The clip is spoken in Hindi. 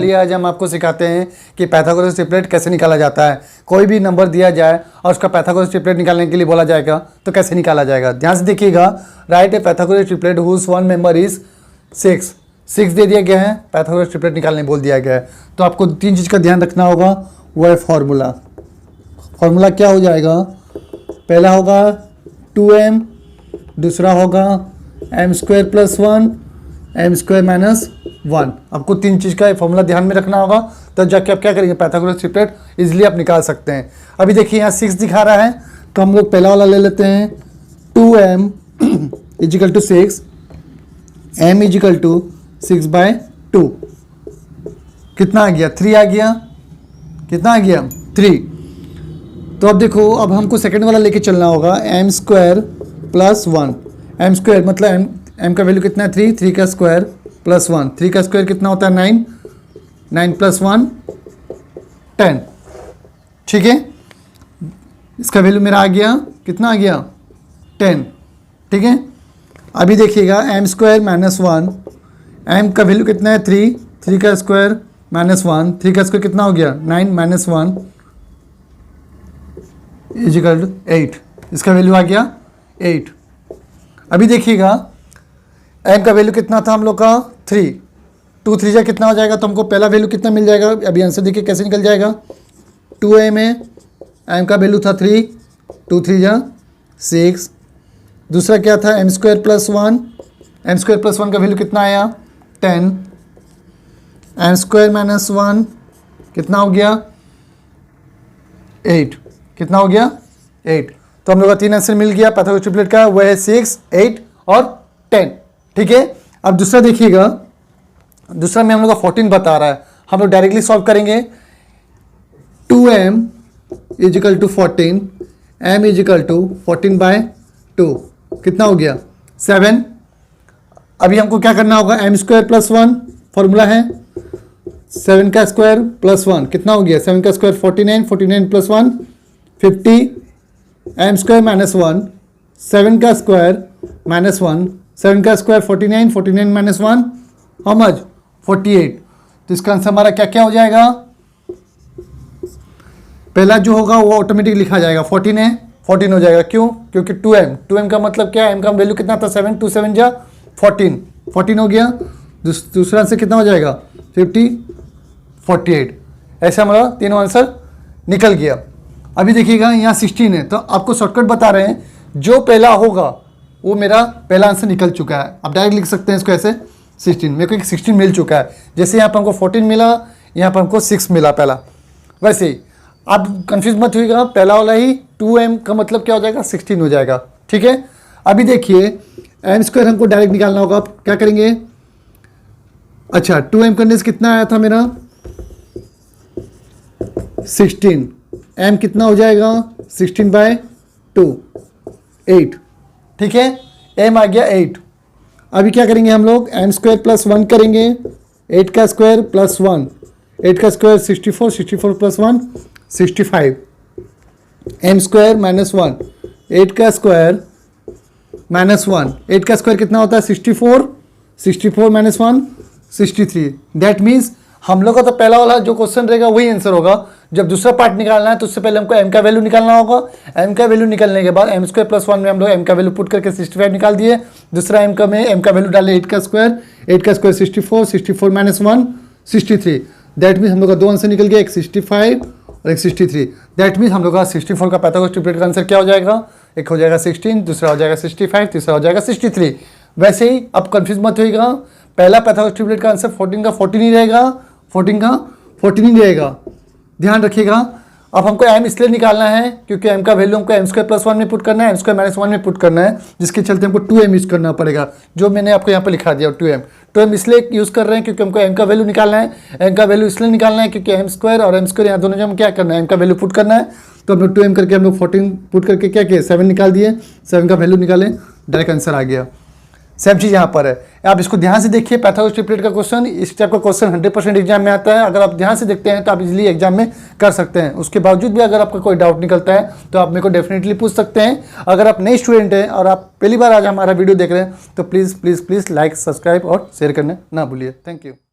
चलिए आज हम आपको सिखाते हैं कि पाइथागोरस ट्रिपलेट कैसे निकाला जाता है। कोई भी नंबर दिया जाए और उसका पाइथागोरस ट्रिपलेट निकालने के लिए बोला जाएगा तो कैसे निकाला जाएगा। ध्यान से देखिएगा। Right a Pythagoras triplet whose one member is 6 दे दिया गया है, पाइथागोरस ट्रिपलेट निकालने बोल दिया गया है। तो आपको 3 चीज़ का ध्यान रखना होगा, वो है फॉर्मूला। फॉर्मूला क्या हो जाएगा, पहला होगा 2m, दूसरा होगा m² + 1 m² - 1। आपको 3 चीज़ का फॉर्मूला ध्यान में रखना होगा, तो जाके आप क्या करेंगे, पाइथागोरस ट्रिपलेट इजीली आप निकाल सकते हैं। अभी देखिए यहाँ 6 दिखा रहा है, तो हम लोग पहला वाला ले लेते हैं। 2m = 6, m = 6/2। कितना आ गया, 3 आ गया। कितना आ गया, 3। तो अब देखो, अब हमको सेकंड वाला लेके चलना होगा, m² + 1। m² मतलब m का वैल्यू कितना है, 3 का स्क्वायर + 1। 3 का स्क्वायर कितना होता है, 9 + 1 10। ठीक है, इसका वैल्यू मेरा आ गया, कितना आ गया, 10। ठीक है, अभी देखिएगा m² - 1, m का वैल्यू कितना है, 3 का स्क्वायर - 1। 3 का स्क्वायर कितना हो गया, 9 - 1 = 8। इसका वैल्यू आ गया 8। अभी देखिएगा m का वैल्यू कितना था हम लोग का, 3। 2 3 जा कितना हो जाएगा, तो हमको पहला वैल्यू कितना मिल जाएगा। अभी आंसर देखिए कैसे निकल जाएगा। 2m है, m का वैल्यू था 3, 2 3 जा 6। दूसरा क्या था, m² + 1। m² + 1 का वैल्यू कितना आया, 10। m² - 1 कितना हो गया, 8। कितना हो गया, 8। तो हम लोग का 3 आंसर मिल गया पाइथागोरस ट्रिपलेट का, वह है 6, 8 और 10। ठीक है, अब दूसरा देखिएगा। दूसरा में हम लोग का 14 बता रहा है, हम लोग डायरेक्टली सॉल्व करेंगे। 2m = 14, m = 14/2। कितना हो गया, 7। अभी हमको क्या करना होगा, m² + 1 फॉर्मूला है, 7 का स्क्वायर + 1 कितना हो गया, 7 का स्क्वायर 49, 49 + 1 50, m² - 1, 7 का स्क्वायर -1, 7 का स्क्वायर 49, 49 - 1 हाउ मच, 48। तो इसका आंसर हमारा क्या क्या हो जाएगा, पहला जो होगा वो ऑटोमेटिक लिखा जाएगा, 14 है, 14 हो जाएगा। क्यों, क्योंकि 2m का मतलब क्या है, m का वैल्यू कितना था, 7, 2 7 जा 14, 14 हो गया। दूसरा आंसर कितना हो जाएगा, 50, 48। ऐसे हमारा तीनों आंसर निकल गया। अभी देखिएगा यहाँ 16 है, तो आपको शॉर्टकट बता रहे हैं, जो पहला होगा वो मेरा पहला आंसर निकल चुका है। आप डायरेक्ट लिख सकते हैं इसको ऐसे, 16। मेरे को एक 16 मिल चुका है। जैसे यहाँ पर हमको 14 मिला, यहाँ पर हमको 6 मिला पहला, वैसे ही आप कंफ्यूज मत होइएगा, पहला वाला ही 2m का मतलब क्या हो जाएगा, 16 हो जाएगा। ठीक है, अभी देखिए m² हमको डायरेक्ट निकालना होगा। आप क्या करेंगे, अच्छा 2m करने से कितना आया था मेरा, 16। m कितना हो जाएगा, 16/2, 8। ठीक है, m आ गया 8। अभी क्या करेंगे हम लोग, m² + 1 करेंगे, 8 का स्क्वायर + 1, 8 का स्क्वायर 64, 64 + 1 65, m² - 1, 8 का स्क्वायर -1, 8 का स्क्वायर कितना होता है, 64, 64 - 1 63। दैट मीन्स हम लोग का तो पहला वाला जो क्वेश्चन रहेगा वही आंसर होगा। जब दूसरा पार्ट निकालना है तो उससे पहले हमको m का वैल्यू निकालना होगा। m का वैल्यू निकालने के बाद m² + 1 में हम लोग m का वैल्यू पुट करके 65 निकाल दिए। दूसरा m का वैल्यू डाले 8 का स्क्वायर 64, 64 - 1 63। दैट मीन्स हम लोग का 2 आंसर निकल गया, एक 65 और एक 63। दैट मीन्स हम लोग का 64 का पाइथागोरस ट्रिपलेट का आंसर क्या हो जाएगा, एक हो जाएगा 16, दूसरा हो जाएगा 65, तीसरा हो जाएगा 63। वैसे ही अब कंफ्यूज मत होइएगा, पहला पाइथागोरस ट्रिपलेट का आंसर 14 का 14 ही रहेगा, 14 का 14 ही रहेगा, ध्यान रखिएगा। अब हमको m इसलिए निकालना है क्योंकि m का वैल्यू हमको m² + 1 में पुट करना है, m² - 1 में पुट करना है, जिसके चलते हमको 2m यूज़ करना पड़ेगा, जो मैंने आपको यहाँ पर लिखा दिया 2m इसलिए यूज़ कर रहे हैं क्योंकि हमको m का वैल्यू निकालना है। m का वैल्यू इसलिए निकालना है क्योंकि m² और m² यहाँ दोनों जगह क्या करना है, m का वैल्यू पुट करना है। तो हम लोग 2m करके हम लोग 14 पुट करके क्या किया, 7 निकाल दिए, 7 का वैल्यू निकाले, डायरेक्ट आंसर आ गया। सेम चीज़ यहाँ पर है, आप इसको ध्यान से देखिए। पाइथागोरस ट्रिपलेट का क्वेश्चन, इस टाइप का क्वेश्चन 100% एग्जाम में आता है। अगर आप ध्यान से देखते हैं तो आप इजीली एग्जाम में कर सकते हैं। उसके बावजूद भी अगर आपका कोई डाउट निकलता है तो आप मेरे को डेफिनेटली पूछ सकते हैं। अगर आप नए स्टूडेंट हैं और आप पहली बार आज हमारा वीडियो देख रहे हैं तो please please please like, subscribe और शेयर करना ना भूलिए। Thank you.